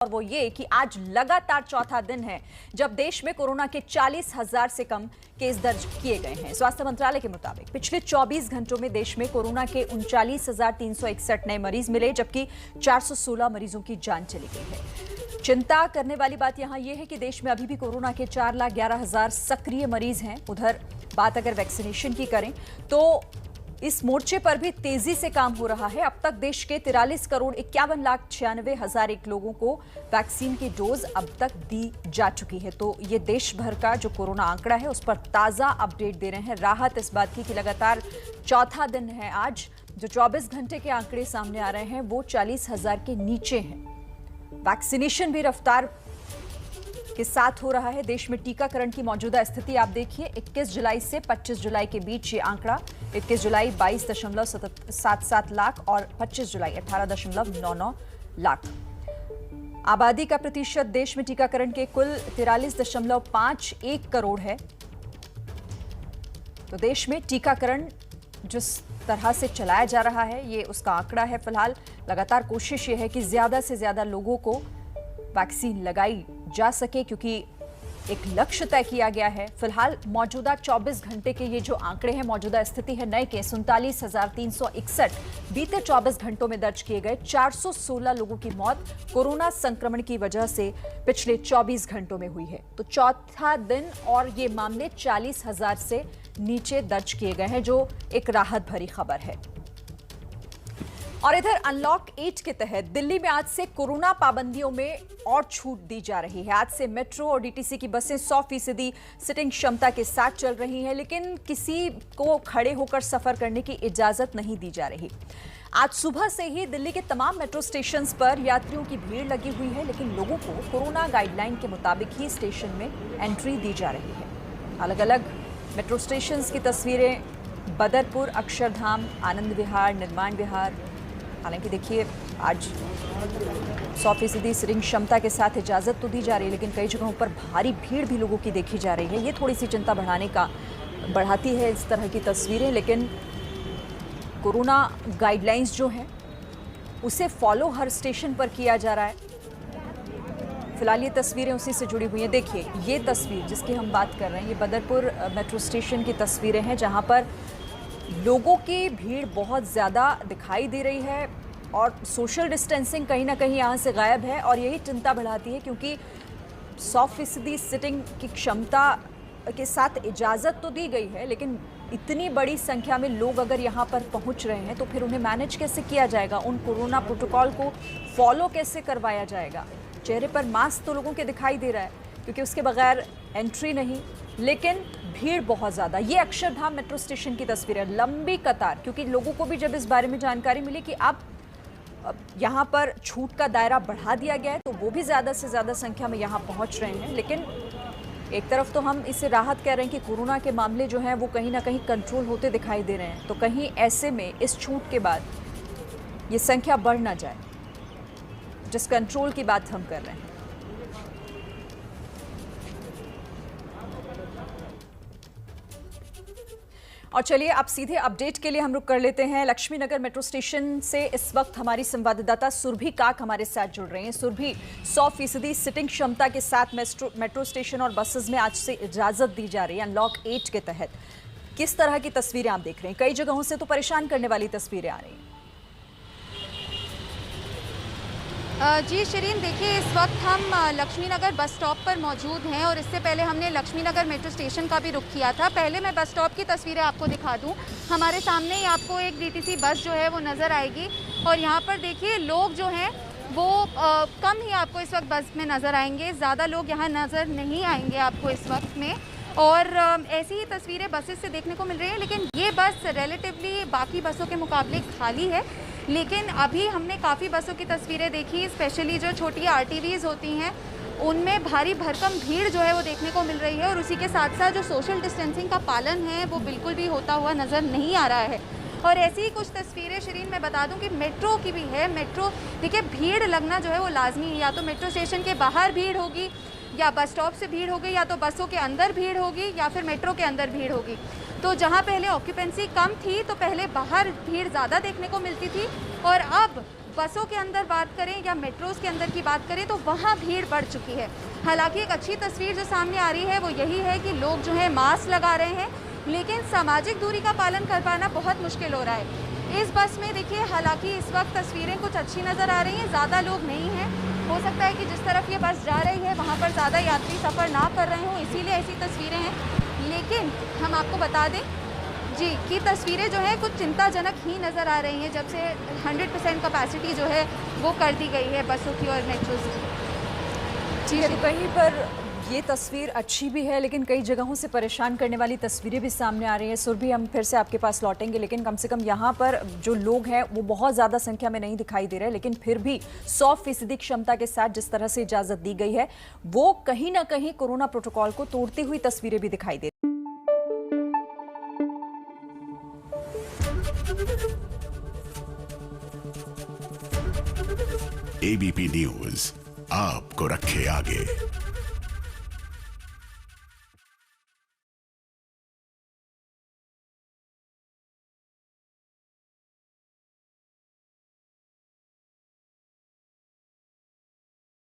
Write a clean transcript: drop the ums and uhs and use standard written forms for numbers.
और वो ये कि आज लगातार चौथा दिन है जब देश में कोरोना के 40,000 से कम केस दर्ज किए गए हैं। स्वास्थ्य मंत्रालय के मुताबिक पिछले 24 घंटों में देश में कोरोना के 39,361 नए मरीज मिले, जबकि 416 मरीजों की जान चली गई है। चिंता करने वाली बात यहां यह है कि देश में अभी भी कोरोना के 4,11,000 सक्रिय मरीज हैं। उधर बात अगर वैक्सीनेशन की करें तो इस मोर्चे पर भी तेजी से काम हो रहा है। अब तक देश के 43,51,96,001 लोगों को वैक्सीन की डोज अब तक दी जा चुकी है। तो ये देश भर का जो कोरोना आंकड़ा है उस पर ताजा अपडेट दे रहे हैं। राहत इस बात की कि लगातार चौथा दिन है आज जो 24 घंटे के आंकड़े सामने आ रहे हैं वो 40,000 के नीचे हैं। वैक्सीनेशन भी रफ्तार के साथ हो रहा है। देश में टीकाकरण की मौजूदा स्थिति आप देखिए, 21 जुलाई से 25 जुलाई के बीच ये आंकड़ा 21 जुलाई 22.77 लाख और 25 जुलाई 18.99 लाख। आबादी का प्रतिशत देश में टीकाकरण के कुल 43.51 करोड़ है। तो देश में टीकाकरण जिस तरह से चलाया जा रहा है ये उसका आंकड़ा है। फिलहाल लगातार कोशिश ये है कि ज्यादा से ज्यादा लोगों को वैक्सीन लगाई जा सके, क्योंकि एक लक्ष्य तय किया गया है। फिलहाल मौजूदा 24 घंटे के ये जो आंकड़े हैं, मौजूदा स्थिति है नए केस 39,361 बीते 24 घंटों में दर्ज किए गए। 416 लोगों की मौत कोरोना संक्रमण की वजह से पिछले 24 घंटों में हुई है। तो चौथा दिन और ये मामले 40,000 से नीचे दर्ज किए गए हैं, जो एक राहत भरी खबर है। और इधर अनलॉक 8 के तहत दिल्ली में आज से कोरोना पाबंदियों में और छूट दी जा रही है। आज से मेट्रो और डीटीसी की बसें 100% सिटिंग क्षमता के साथ चल रही हैं, लेकिन किसी को खड़े होकर सफर करने की इजाजत नहीं दी जा रही। आज सुबह से ही दिल्ली के तमाम मेट्रो स्टेशन पर यात्रियों की भीड़ लगी हुई है, लेकिन लोगों को कोरोना गाइडलाइन के मुताबिक ही स्टेशन में एंट्री दी जा रही है। अलग अलग मेट्रो स्टेशन की तस्वीरें बदरपुर, अक्षरधाम, आनंद विहार, निर्माण विहार। हालांकि देखिए आज 100% सिटिंग क्षमता के साथ इजाजत तो दी जा रही है, लेकिन कई जगहों पर भारी भीड़ भी लोगों की देखी जा रही है। ये थोड़ी सी चिंता बढ़ाती है इस तरह की तस्वीरें, लेकिन कोरोना गाइडलाइंस जो है उसे फॉलो हर स्टेशन पर किया जा रहा है। फिलहाल ये तस्वीरें उसी से जुड़ी हुई हैं। देखिए ये तस्वीर जिसकी हम बात कर रहे हैं, ये बदरपुर मेट्रो स्टेशन की तस्वीरें हैं, जहां पर लोगों की भीड़ बहुत ज़्यादा दिखाई दे रही है और सोशल डिस्टेंसिंग कहीं ना कहीं यहाँ से गायब है। और यही चिंता बढ़ाती है, क्योंकि 100% सिटिंग की क्षमता के साथ इजाज़त तो दी गई है, लेकिन इतनी बड़ी संख्या में लोग अगर यहाँ पर पहुँच रहे हैं तो फिर उन्हें मैनेज कैसे किया जाएगा, उन कोरोना प्रोटोकॉल को फॉलो कैसे करवाया जाएगा। चेहरे पर मास्क तो लोगों के दिखाई दे रहा है, क्योंकि उसके बगैर एंट्री नहीं, लेकिन भीड़ बहुत ज़्यादा। ये अक्षरधाम मेट्रो स्टेशन की तस्वीर है, लंबी कतार, क्योंकि लोगों को भी जब इस बारे में जानकारी मिली कि अब यहाँ पर छूट का दायरा बढ़ा दिया गया है, तो वो भी ज़्यादा से ज़्यादा संख्या में यहाँ पहुँच रहे हैं। लेकिन एक तरफ तो हम इसे राहत कह रहे हैं कि कोरोना के मामले जो हैं वो कहीं ना कहीं कंट्रोल होते दिखाई दे रहे हैं, तो कहीं ऐसे में इस छूट के बाद ये संख्या बढ़ ना जाए, जिस कंट्रोल की बात हम कर रहे हैं। और चलिए अब सीधे अपडेट के लिए हम रुक कर लेते हैं लक्ष्मीनगर मेट्रो स्टेशन से। इस वक्त हमारी संवाददाता सुरभि काक हमारे साथ जुड़ रहे हैं। सुरभि, 100% सिटिंग क्षमता के साथ मेट्रो स्टेशन और बसेस में आज से इजाजत दी जा रही है अनलॉक 8 के तहत। किस तरह की तस्वीरें आप देख रहे हैं? कई जगहों से तो परेशान करने वाली तस्वीरें आ रही हैं। जी शिरीन, देखिए इस वक्त हम लक्ष्मीनगर बस स्टॉप पर मौजूद हैं और इससे पहले हमने लक्ष्मीनगर मेट्रो स्टेशन का भी रुख किया था। पहले मैं बस स्टॉप की तस्वीरें आपको दिखा दूं। हमारे सामने ही आपको एक डीटीसी बस जो है वो नज़र आएगी और यहाँ पर देखिए लोग जो हैं वो कम ही आपको इस वक्त बस में नज़र आएंगे। ज़्यादा लोग यहाँ नज़र नहीं आएंगे आपको इस वक्त में। और ऐसी ही तस्वीरें बसेस से देखने को मिल रही हैं, लेकिन ये बस रिलेटिवली बाकी बसों के मुकाबले खाली है। लेकिन अभी हमने काफ़ी बसों की तस्वीरें देखी, स्पेशली जो छोटी आरटीवीज़ होती हैं उनमें भारी भरकम भीड़ जो है वो देखने को मिल रही है। और उसी के साथ साथ जो सोशल डिस्टेंसिंग का पालन है वो बिल्कुल भी होता हुआ नज़र नहीं आ रहा है। और ऐसी ही कुछ तस्वीरें शिरीन मैं बता दूं कि मेट्रो की भी है। मेट्रो देखिए भीड़ लगना जो है वो लाजमी है, या तो मेट्रो स्टेशन के बाहर भीड़ होगी, या बस स्टॉप से भीड़ होगी, या तो बसों के अंदर भीड़ होगी, या फिर मेट्रो के अंदर भीड़ होगी। तो जहां पहले ऑक्यूपेंसी कम थी तो पहले बाहर भीड़ ज़्यादा देखने को मिलती थी, और अब बसों के अंदर बात करें या मेट्रोज़ के अंदर की बात करें तो वहाँ भीड़ बढ़ चुकी है। हालांकि एक अच्छी तस्वीर जो सामने आ रही है वो यही है कि लोग जो है मास्क लगा रहे हैं, लेकिन सामाजिक दूरी का पालन कर पाना बहुत मुश्किल हो रहा है। इस बस में देखिए, हालांकि इस वक्त तस्वीरें कुछ अच्छी नज़र आ रही हैं, ज़्यादा लोग नहीं हैं। हो सकता है कि जिस तरफ ये बस जा रही है वहाँ पर ज़्यादा यात्री सफ़र ना कर रहे हों, इसीलिए ऐसी तस्वीरें हैं। लेकिन हम आपको बता दें जी कि तस्वीरें जो है कुछ चिंताजनक ही नज़र आ रही हैं जब से 100% कैपेसिटी जो है वो कर दी गई है बसों की और मेट्रोज़ की। जी, तो कहीं पर ये तस्वीर अच्छी भी है, लेकिन कई जगहों से परेशान करने वाली तस्वीरें भी सामने आ रही हैं। सुरभि, हम फिर से आपके पास लौटेंगे, लेकिन कम से कम यहाँ पर जो लोग हैं वो बहुत ज़्यादा संख्या में नहीं दिखाई दे रहे, लेकिन फिर भी 100% क्षमता के साथ जिस तरह से इजाज़त दी गई है वो कहीं ना कहीं कोरोना प्रोटोकॉल को तोड़ती हुई तस्वीरें भी दिखाई दे रही। एबीपी न्यूज आपको रखे आगे।